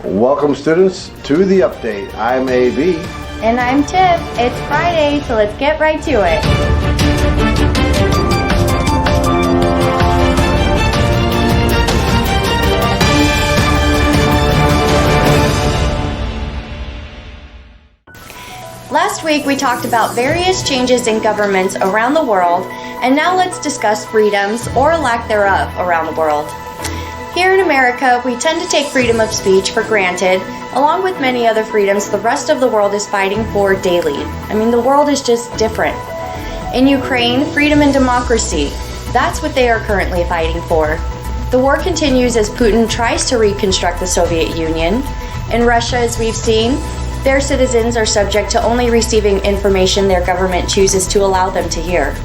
Welcome students to the update. I'm AB. And I'm Tiff. It's Friday, so let's get right to it. Last week we talked about various changes in governments around the world, and now let's discuss freedoms or lack thereof around the world. Here in America, we tend to take freedom of speech for granted, along with many other freedoms the rest of the world is fighting for daily. I mean, the world is just different. In Ukraine, freedom and democracy, that's what they are currently fighting for. The war continues as Putin tries to reconstruct the Soviet Union. In Russia, as we've seen, their citizens are subject to only receiving information their government chooses to allow them to hear.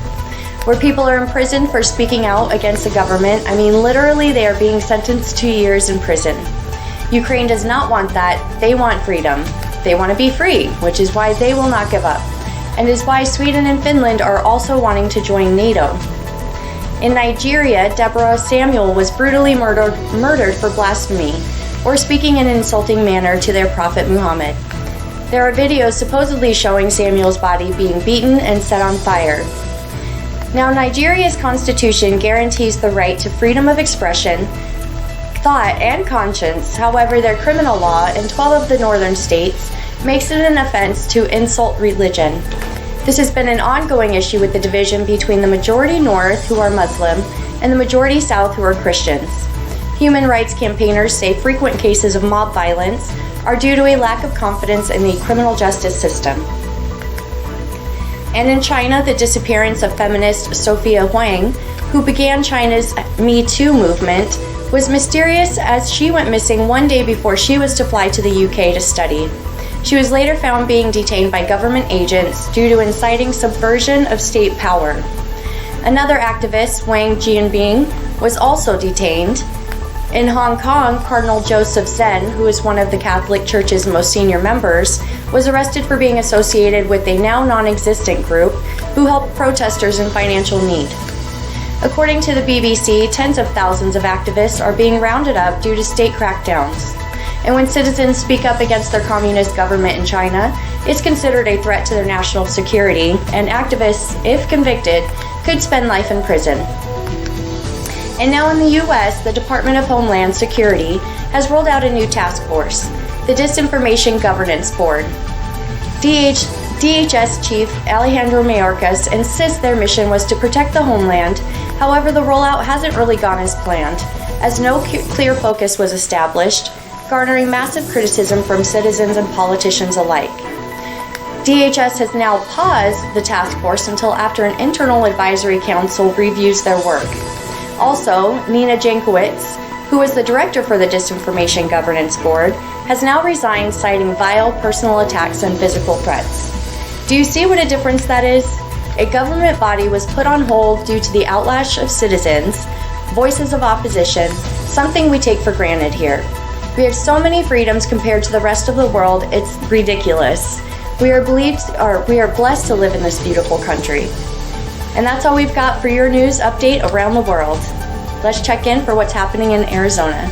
Where people are imprisoned for speaking out against the government, I mean literally they are being sentenced to years in prison. Ukraine does not want that. They want freedom. They want to be free, which is why they will not give up, and is why Sweden and Finland are also wanting to join NATO. In Nigeria, Deborah Samuel was brutally murdered for blasphemy, or speaking in an insulting manner to their prophet Muhammad. There are videos supposedly showing Samuel's body being beaten and set on fire. Now, Nigeria's constitution guarantees the right to freedom of expression, thought, and conscience. However, their criminal law in 12 of the northern states makes it an offense to insult religion. This has been an ongoing issue with the division between the majority North, who are Muslim, and the majority South, who are Christians. Human rights campaigners say frequent cases of mob violence are due to a lack of confidence in the criminal justice system. And in China, the disappearance of feminist Sophia Huang, who began China's Me Too movement, was mysterious as she went missing one day before she was to fly to the UK to study. She was later found being detained by government agents due to inciting subversion of state power. Another activist, Wang Jianbing, was also detained. In Hong Kong, Cardinal Joseph Zen, who is one of the Catholic Church's most senior members, was arrested for being associated with a now non-existent group who helped protesters in financial need. According to the BBC, tens of thousands of activists are being rounded up due to state crackdowns. And when citizens speak up against their communist government in China, it's considered a threat to their national security, and activists, if convicted, could spend life in prison. And now in the U.S., the Department of Homeland Security has rolled out a new task force, the Disinformation Governance Board. DHS Chief Alejandro Mayorkas insists their mission was to protect the homeland. However, the rollout hasn't really gone as planned, as no clear focus was established, garnering massive criticism from citizens and politicians alike. DHS has now paused the task force until after an internal advisory council reviews their work. Also, Nina Jankowicz, who is the director for the Disinformation Governance Board, has now resigned, citing vile personal attacks and physical threats. Do you see what a difference that is? A government body was put on hold due to the outlash of citizens, voices of opposition, something we take for granted here. We have so many freedoms compared to the rest of the world, it's ridiculous. We are blessed to live in this beautiful country. And that's all we've got for your news update around the world. Let's check in for what's happening in Arizona.